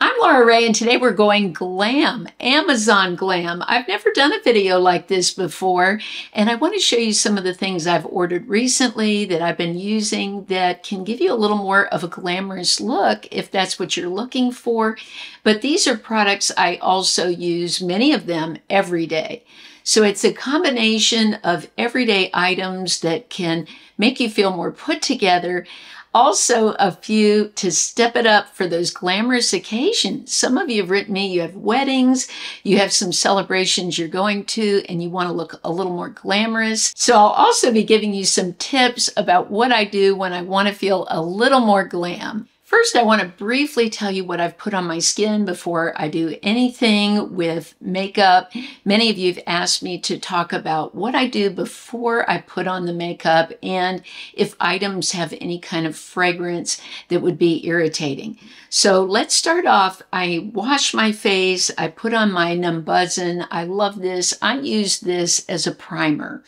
I'm Laura Ray, and today we're going glam, Amazon glam. I've never done a video like this before, and I want to show you some of the things I've ordered recently that I've been using that can give you a little more of a glamorous look if that's what you're looking for. But these are products I also use, many of them, every day. So it's a combination of everyday items that can make you feel more put together. Also, a few to step it up for those glamorous occasions. Some of you have written me, you have weddings, you have some celebrations you're going to, and you want to look a little more glamorous. So I'll also be giving you some tips about what I do when I want to feel a little more glam. First, I want to briefly tell you what I've put on my skin before I do anything with makeup. Many of you have asked me to talk about what I do before I put on the makeup and if items have any kind of fragrance that would be irritating. So let's start off. I wash my face. I put on my Numbuzzin. I love this. I use this as a primer.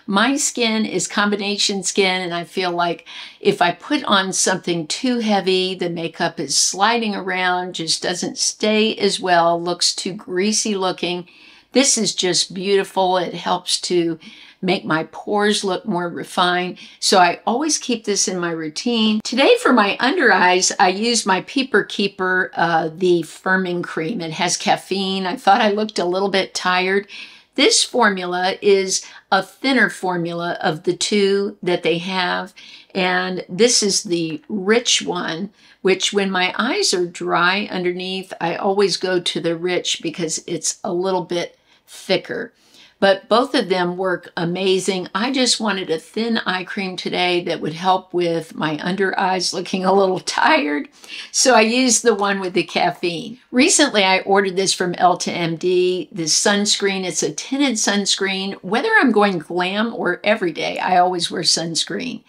My skin is combination skin, and I feel like if I put on something too heavy, the makeup is sliding around, just doesn't stay as well, looks too greasy looking. This is just beautiful. It helps to make my pores look more refined. So I always keep this in my routine. Today for my under eyes, I use my Peeper Keeper, the firming cream. It has caffeine. I thought I looked a little bit tired. This formula is a thinner formula of the two that they have. And this is the rich one, which when my eyes are dry underneath, I always go to the rich because it's a little bit thicker. But both of them work amazing. I just wanted a thin eye cream today that would help with my under eyes looking a little tired. So I used the one with the caffeine. Recently, I ordered this from L2MD, this sunscreen. It's a tinted sunscreen. Whether I'm going glam or everyday, I always wear sunscreen.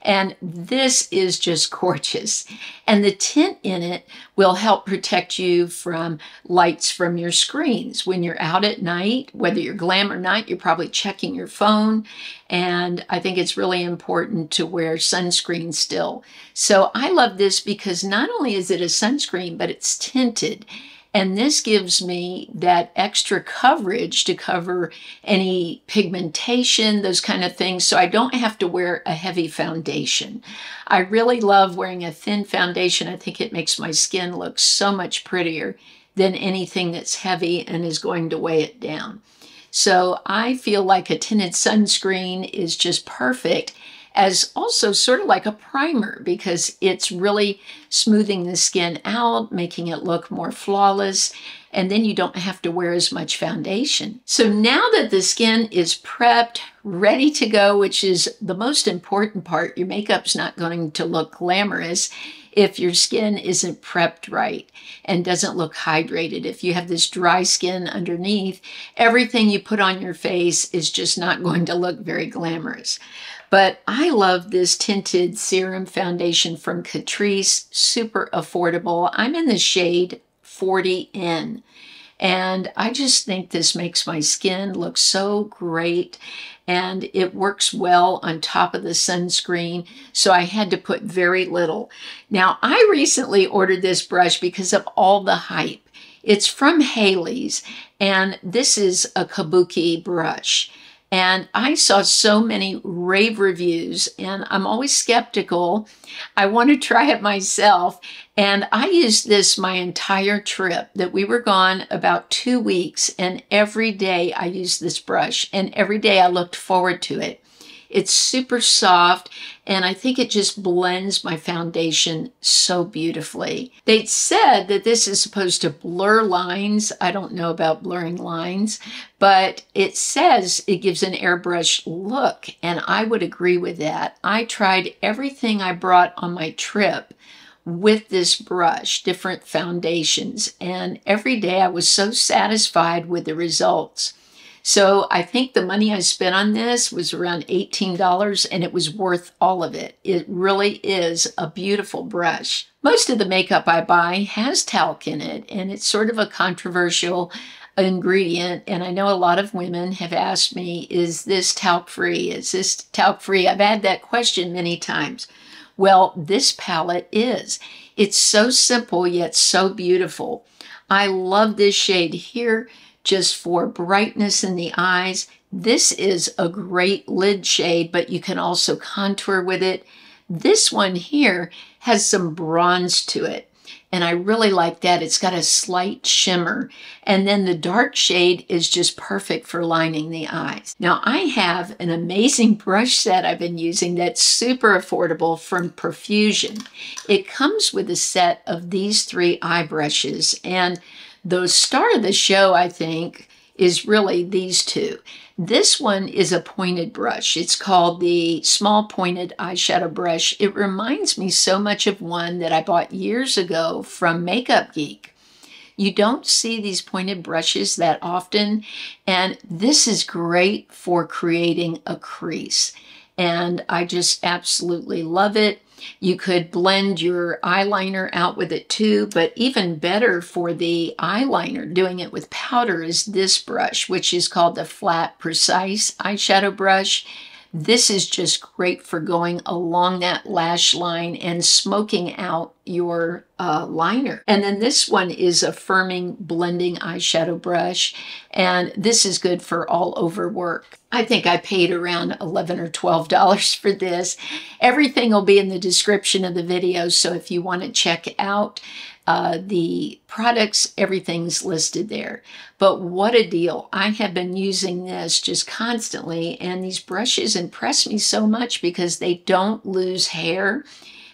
And this is just gorgeous. And the tint in it will help protect you from lights from your screens. When you're out at night, whether you're glam or not, you're probably checking your phone. And I think it's really important to wear sunscreen still. So I love this because not only is it a sunscreen, but it's tinted. And this gives me that extra coverage to cover any pigmentation, those kind of things, so I don't have to wear a heavy foundation. I really love wearing a thin foundation. I think it makes my skin look so much prettier than anything that's heavy and is going to weigh it down. So I feel like a tinted sunscreen is just perfect as also sort of like a primer because it's really smoothing the skin out, making it look more flawless, and then you don't have to wear as much foundation. So now that the skin is prepped, ready to go, which is the most important part, your makeup's not going to look glamorous if your skin isn't prepped right and doesn't look hydrated. If you have this dry skin underneath, everything you put on your face is just not going to look very glamorous. But I love this tinted serum foundation from Catrice, super affordable. I'm in the shade 40N, and I just think this makes my skin look so great, and it works well on top of the sunscreen, so I had to put very little. Now, I recently ordered this brush because of all the hype. It's from Haley's, and this is a kabuki brush. And I saw so many rave reviews, and I'm always skeptical. I want to try it myself. And I used this my entire trip that we were gone about 2 weeks. And every day I used this brush, and every day I looked forward to it. It's super soft, and I think it just blends my foundation so beautifully. They said that this is supposed to blur lines. I don't know about blurring lines, but it says it gives an airbrush look, and I would agree with that. I tried everything I brought on my trip with this brush, different foundations, and every day I was so satisfied with the results. So I think the money I spent on this was around $18, and it was worth all of it. It really is a beautiful brush. Most of the makeup I buy has talc in it, and it's sort of a controversial ingredient. And I know a lot of women have asked me, is this talc-free? Is this talc-free? I've had that question many times. Well, this palette is. It's so simple yet so beautiful. I love this shade here just for brightness in the eyes. This is a great lid shade, but you can also contour with it. This one here has some bronze to it, and I really like that. It's got a slight shimmer, and then the dark shade is just perfect for lining the eyes. Now, I have an amazing brush set I've been using that's super affordable from Profusion. It comes with a set of these 3 eye brushes, and the star of the show, I think, is really these 2. This one is a pointed brush. It's called the Small Pointed Eyeshadow Brush. It reminds me so much of one that I bought years ago from Makeup Geek. You don't see these pointed brushes that often, and this is great for creating a crease. And I just absolutely love it. You could blend your eyeliner out with it too, but even better for the eyeliner, doing it with powder, is this brush, which is called the Flat Precise Eyeshadow Brush. This is just great for going along that lash line and smoking out your liner. And then this one is a firming blending eyeshadow brush, and this is good for all over work. I think I paid around $11 or $12 for this. Everything will be in the description of the video, so if you want to check out the products, everything's listed there. But what a deal. I have been using this just constantly, and these brushes impress me so much because they don't lose hair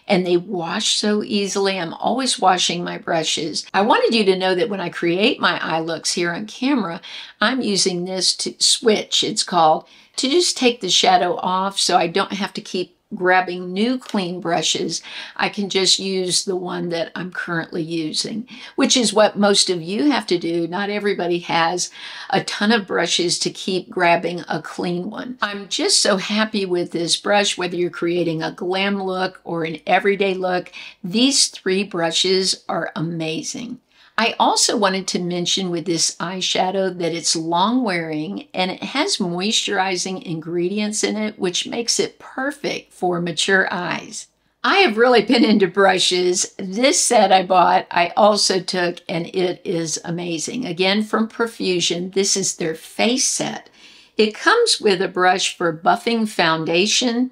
and they wash so easily. I'm always washing my brushes. I wanted you to know that when I create my eye looks here on camera, I'm using this to switch, it's called, to just take the shadow off so I don't have to keep grabbing new clean brushes. I can just use the one that I'm currently using, which is what most of you have to do. Not everybody has a ton of brushes to keep grabbing a clean one. I'm just so happy with this brush, whether you're creating a glam look or an everyday look. These 3 brushes are amazing. I also wanted to mention with this eyeshadow that it's long wearing and it has moisturizing ingredients in it, which makes it perfect for mature eyes. I have really been into brushes. This set I bought, I also took, and it is amazing. Again, from Profusion, this is their face set. It comes with a brush for buffing foundation,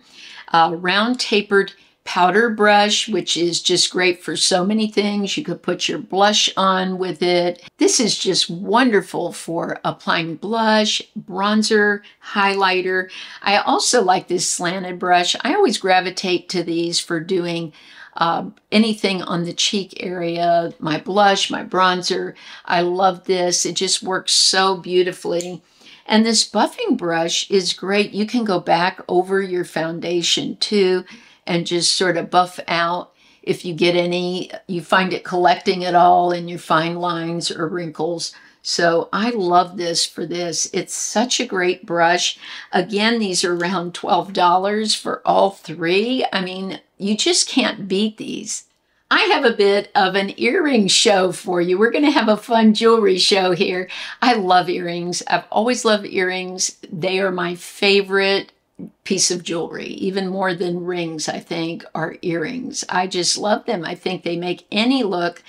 a round tapered powder brush, which is just great for so many things. You could put your blush on with it. This is just wonderful for applying blush, bronzer, highlighter. I also like this slanted brush. I always gravitate to these for doing anything on the cheek area, my blush, my bronzer. I love this. It just works so beautifully. And this buffing brush is great. You can go back over your foundation too and just sort of buff out if you get any, you find it collecting at all in your fine lines or wrinkles. So I love this for this. It's such a great brush. Again, these are around $12 for all 3. I mean, you just can't beat these. I have a bit of an earring show for you. We're going to have a fun jewelry show here. I love earrings. I've always loved earrings. They are my favorite piece of jewelry, even more than rings, I think, are earrings. I just love them. I think they make any look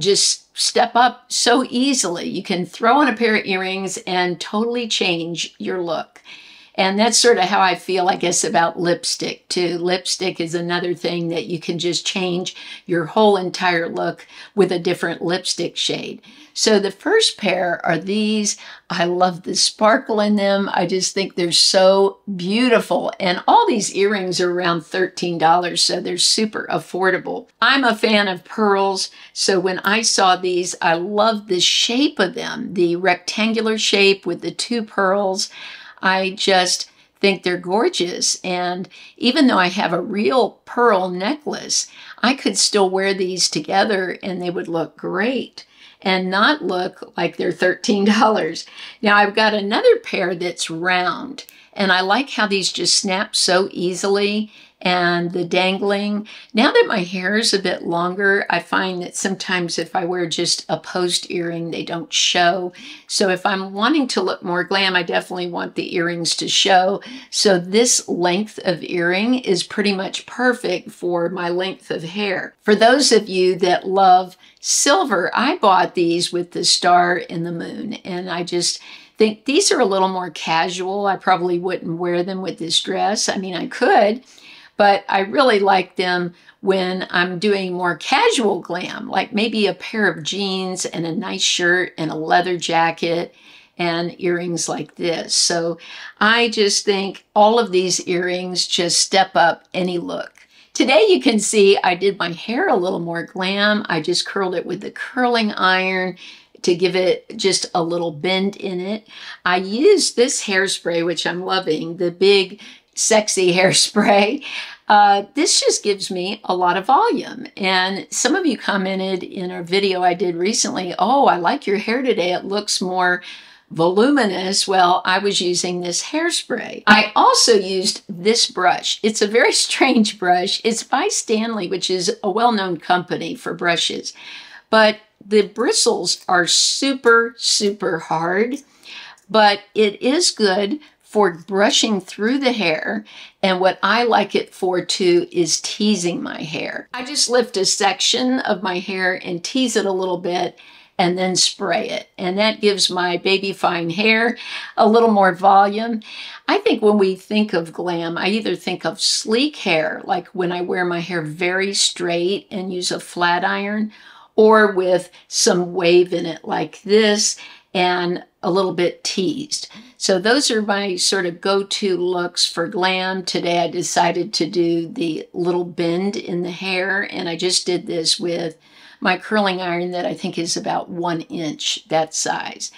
just step up so easily. You can throw on a pair of earrings and totally change your look. And that's sort of how I feel, I guess, about lipstick too. Lipstick is another thing that you can just change your whole entire look with a different lipstick shade. So the first pair are these. I love the sparkle in them. I just think they're so beautiful. And all these earrings are around $13, so they're super affordable. I'm a fan of pearls, so when I saw these, I loved the shape of them, the rectangular shape with the 2 pearls. I just think they're gorgeous. And even though I have a real pearl necklace, I could still wear these together and they would look great and not look like they're $13. Now I've got another pair that's round, and I like how these just snap so easily. and the dangling. Now that my hair is a bit longer, I find that sometimes if I wear just a post earring, they don't show. So if I'm wanting to look more glam, I definitely want the earrings to show. So this length of earring is pretty much perfect for my length of hair. For those of you that love silver, I bought these with the star and the moon, and I just think these are a little more casual. I probably wouldn't wear them with this dress. I mean, I could, but I really like them when I'm doing more casual glam, like maybe a pair of jeans and a nice shirt and a leather jacket and earrings like this. So I just think all of these earrings just step up any look. Today you can see I did my hair a little more glam. I just curled it with the curling iron to give it just a little bend in it. I used this hairspray, which I'm loving, the big sexy hairspray. This just gives me a lot of volume. And some of you commented in a video I did recently, oh, I like your hair today. It looks more voluminous. Well, I was using this hairspray. I also used this brush. It's a very strange brush. It's by Stanley, which is a well-known company for brushes. But the bristles are super, super hard, but it is good for brushing through the hair. And what I like it for too is teasing my hair. I just lift a section of my hair and tease it a little bit and then spray it. And that gives my baby fine hair a little more volume. I think when we think of glam, I either think of sleek hair, like when I wear my hair very straight and use a flat iron, or with some wave in it like this and a little bit teased. So those are my sort of go-to looks for glam. Today I decided to do the little bend in the hair, and I just did this with my curling iron that I think is about 1 inch, that size.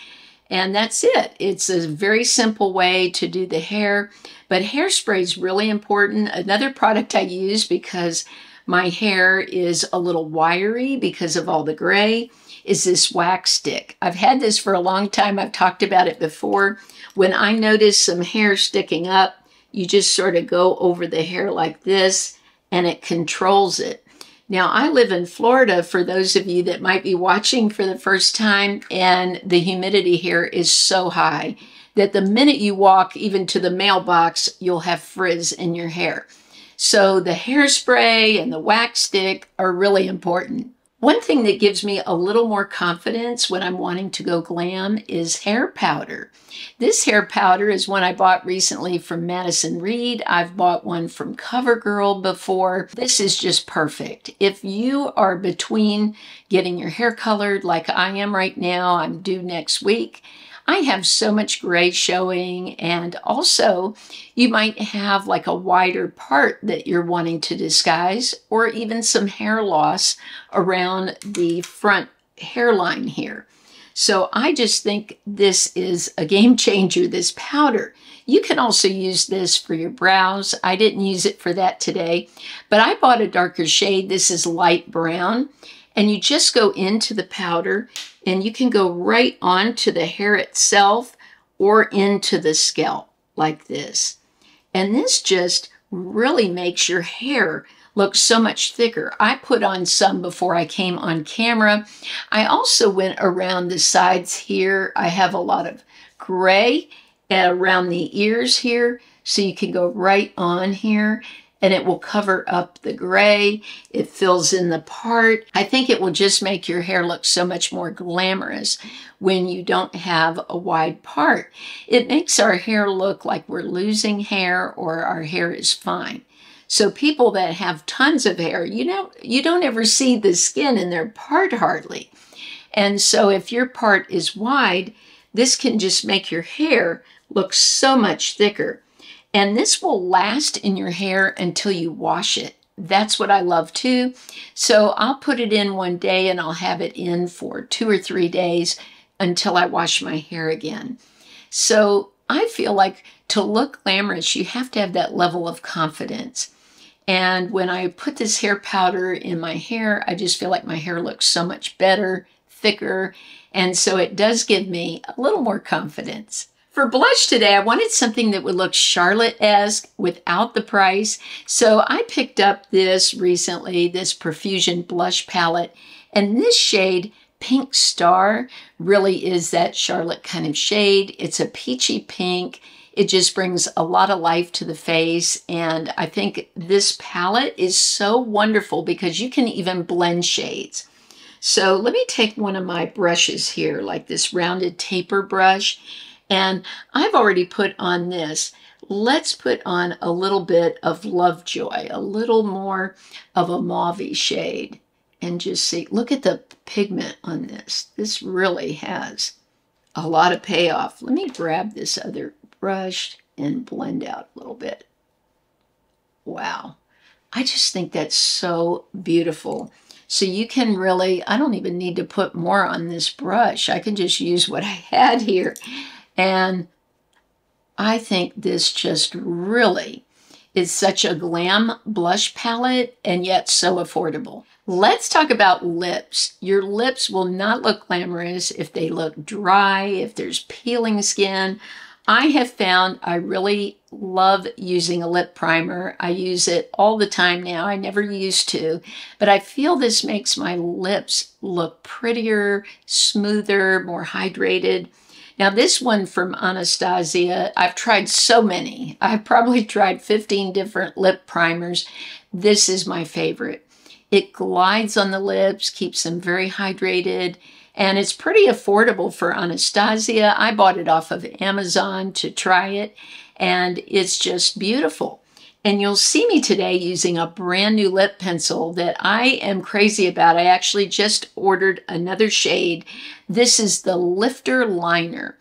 And that's it. It's a very simple way to do the hair, but hairspray is really important. Another product I use because my hair is a little wiry because of all the gray is this wax stick. I've had this for a long time. I've talked about it before. When I notice some hair sticking up, you just sort of go over the hair like this and it controls it. Now, I live in Florida, for those of you that might be watching for the first time, and the humidity here is so high that the minute you walk even to the mailbox, you'll have frizz in your hair. So the hairspray and the wax stick are really important. One thing that gives me a little more confidence when I'm wanting to go glam is hair powder. This hair powder is one I bought recently from Madison Reed. I've bought one from CoverGirl before. This is just perfect. If you are between getting your hair colored like I am right now, I'm due next week, I have so much gray showing, and also you might have like a wider part that you're wanting to disguise, or even some hair loss around the front hairline here. So I just think this is a game changer, this powder. You can also use this for your brows. I didn't use it for that today, but I bought a darker shade. This is light brown, and you just go into the powder and you can go right onto the hair itself or into the scalp like this. And this just really makes your hair look so much thicker. I put on some before I came on camera. I also went around the sides here. I have a lot of gray around the ears here, so you can go right on here and it will cover up the gray. It fills in the part. I think it will just make your hair look so much more glamorous when you don't have a wide part. It makes our hair look like we're losing hair or our hair is fine. So people that have tons of hair, you don't ever see the skin in their part hardly. And so if your part is wide, this can just make your hair look so much thicker. And this will last in your hair until you wash it. That's what I love too. So I'll put it in one day and I'll have it in for 2 or 3 days until I wash my hair again. So I feel like to look glamorous, you have to have that level of confidence. And when I put this hair powder in my hair, I just feel like my hair looks so much better, thicker. And so it does give me a little more confidence. For blush today, I wanted something that would look Charlotte-esque without the price. So I picked up this recently, this Profusion blush palette. And this shade, Pink Star, really is that Charlotte kind of shade. It's a peachy pink. It just brings a lot of life to the face. And I think this palette is so wonderful because you can even blend shades. So let me take one of my brushes here, like this rounded taper brush. And I've already put on this. Let's put on a little bit of Lovejoy, a little more of a mauve shade. And just see, look at the pigment on this. This really has a lot of payoff. Let me grab this other brush and blend out a little bit. Wow. I just think that's so beautiful. So you can really, I don't even need to put more on this brush. I can just use what I had here. And I think this just really is such a glam blush palette and yet so affordable. Let's talk about lips. Your lips will not look glamorous if they look dry, if there's peeling skin. I have found I really love using a lip primer. I use it all the time now. I never used to, but I feel this makes my lips look prettier, smoother, more hydrated. Now this one from Anastasia, I've tried so many. I've probably tried 15 different lip primers. This is my favorite. It glides on the lips, keeps them very hydrated, and it's pretty affordable for Anastasia. I bought it off of Amazon to try it, and it's just beautiful. And you'll see me today using a brand new lip pencil that I am crazy about. I actually just ordered another shade. This is the Lifter Liner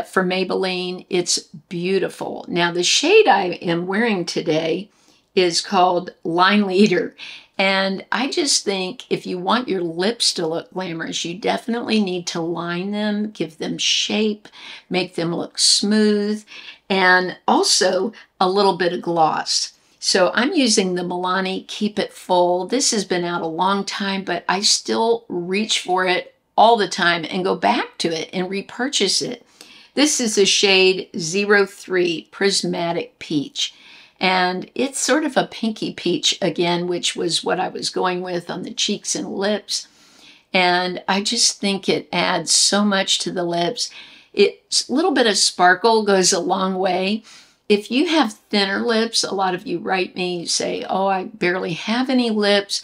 from Maybelline. It's beautiful. Now the shade I am wearing today is called Line Leader. And I just think if you want your lips to look glamorous, you definitely need to line them, give them shape, make them look smooth, and also a little bit of gloss. So I'm using the Milani Keep It Full. This has been out a long time, but I still reach for it all the time and go back to it and repurchase it. This is the shade 03 Prismatic Peach. And it's sort of a pinky peach again, which was what I was going with on the cheeks and lips. And I just think it adds so much to the lips. It's a little bit of sparkle goes a long way. If you have thinner lips, a lot of you write me, you say, oh, I barely have any lips,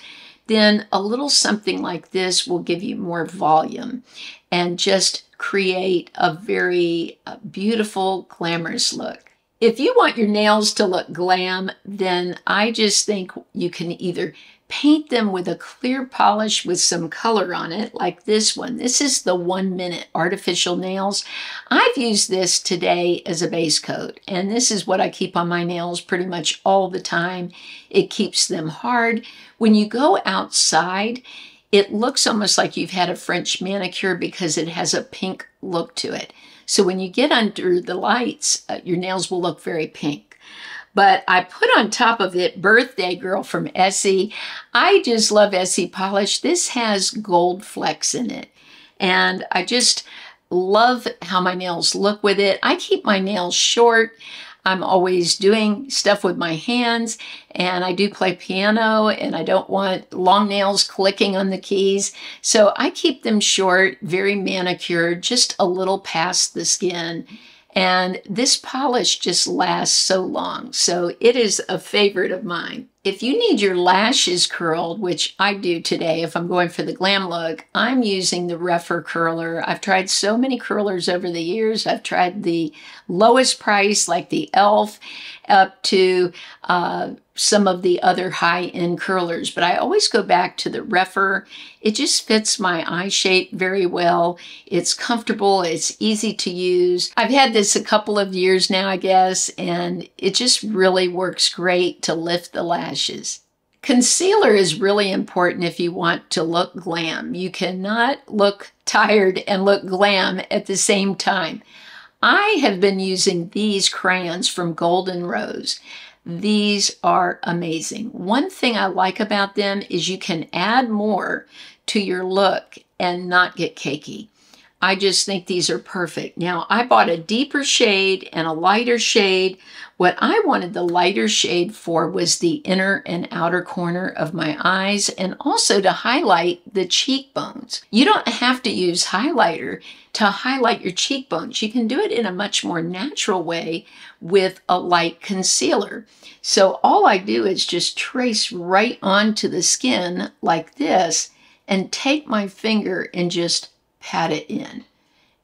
then a little something like this will give you more volume and just create a very beautiful, glamorous look. If you want your nails to look glam, then I just think you can either paint them with a clear polish with some color on it, like this one. This is the 1 Minute Artificial Nails. I've used this today as a base coat, and this is what I keep on my nails pretty much all the time. It keeps them hard. When you go outside, it looks almost like you've had a French manicure because it has a pink look to it. So when you get under the lights, your nails will look very pink. But I put on top of it Birthday Girl from Essie. I just love Essie polish. This has gold flecks in it. And I just love how my nails look with it. I keep my nails short. I'm always doing stuff with my hands, and I do play piano, and I don't want long nails clicking on the keys. So I keep them short, very manicured, just a little past the skin. And this polish just lasts so long. So it is a favorite of mine. If you need your lashes curled, which I do today if I'm going for the glam look, I'm using the rougher curler. I've tried so many curlers over the years. I've tried the lowest price, like the e.l.f., up to some of the other high-end curlers, but I always go back to the rougher. It just fits my eye shape very well. It's comfortable. It's easy to use. I've had this a couple of years now, I guess, and it just really works great to lift the lashes. Concealer is really important if you want to look glam. You cannot look tired and look glam at the same time. I have been using these crayons from Golden Rose. These are amazing. One thing I like about them is you can add more to your look and not get cakey. I just think these are perfect. Now, I bought a deeper shade and a lighter shade. What I wanted the lighter shade for was the inner and outer corner of my eyes, and also to highlight the cheekbones. You don't have to use highlighter to highlight your cheekbones. You can do it in a much more natural way with a light concealer. So all I do is just trace right onto the skin like this and take my finger and just pat it in.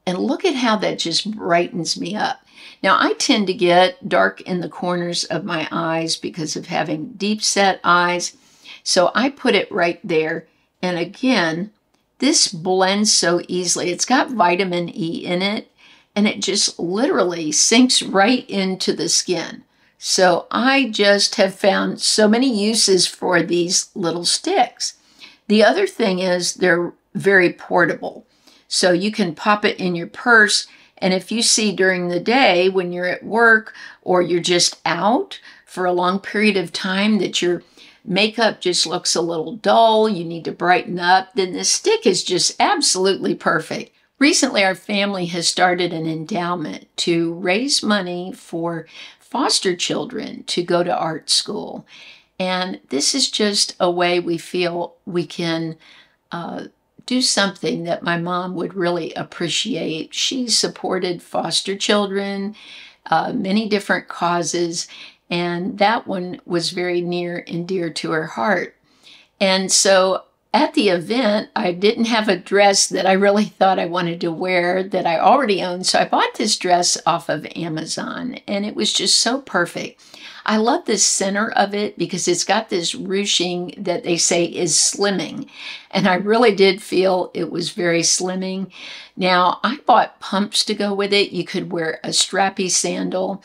And look at how that just brightens me up. Now, I tend to get dark in the corners of my eyes because of having deep set eyes. So I put it right there. And again, this blends so easily. It's got vitamin E in it, and it just literally sinks right into the skin. So I just have found so many uses for these little sticks. The other thing is they're very portable. So you can pop it in your purse, and if you see during the day when you're at work or you're just out for a long period of time that your makeup just looks a little dull, you need to brighten up, then this stick is just absolutely perfect. Recently, our family has started an endowment to raise money for foster children to go to art school. And this is just a way we feel we can do something that my mom would really appreciate. She supported foster children, many different causes, and that one was very near and dear to her heart. And so at the event, I didn't have a dress that I really thought I wanted to wear that I already owned, so I bought this dress off of Amazon, and it was just so perfect. I love the center of it because it's got this ruching that they say is slimming. And I really did feel it was very slimming. Now, I bought pumps to go with it. You could wear a strappy sandal,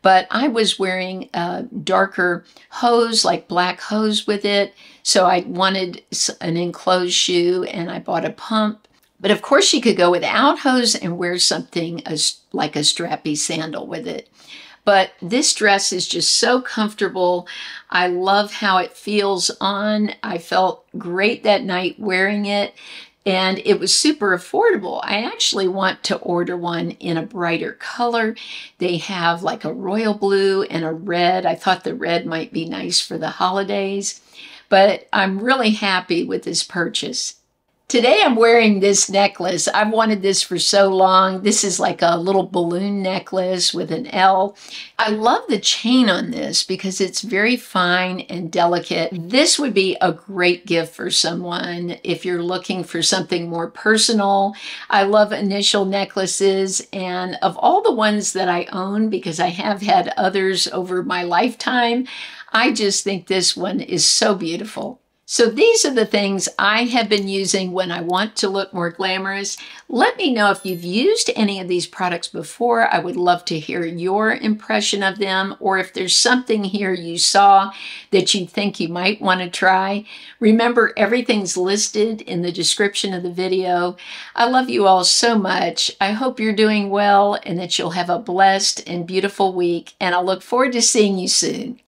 but I was wearing a darker hose, like black hose with it. So I wanted an enclosed shoe, and I bought a pump. But of course you could go without hose and wear something like a strappy sandal with it. But this dress is just so comfortable. I love how it feels on. I felt great that night wearing it, and it was super affordable. I actually want to order one in a brighter color. They have like a royal blue and a red. I thought the red might be nice for the holidays, but I'm really happy with this purchase. Today I'm wearing this necklace. I've wanted this for so long. This is like a little balloon necklace with an L. I love the chain on this because it's very fine and delicate. This would be a great gift for someone if you're looking for something more personal. I love initial necklaces, and of all the ones that I own, because I have had others over my lifetime, I just think this one is so beautiful. So these are the things I have been using when I want to look more glamorous. Let me know if you've used any of these products before. I would love to hear your impression of them, or if there's something here you saw that you think you might want to try. Remember, everything's listed in the description of the video. I love you all so much. I hope you're doing well and that you'll have a blessed and beautiful week, and I look forward to seeing you soon.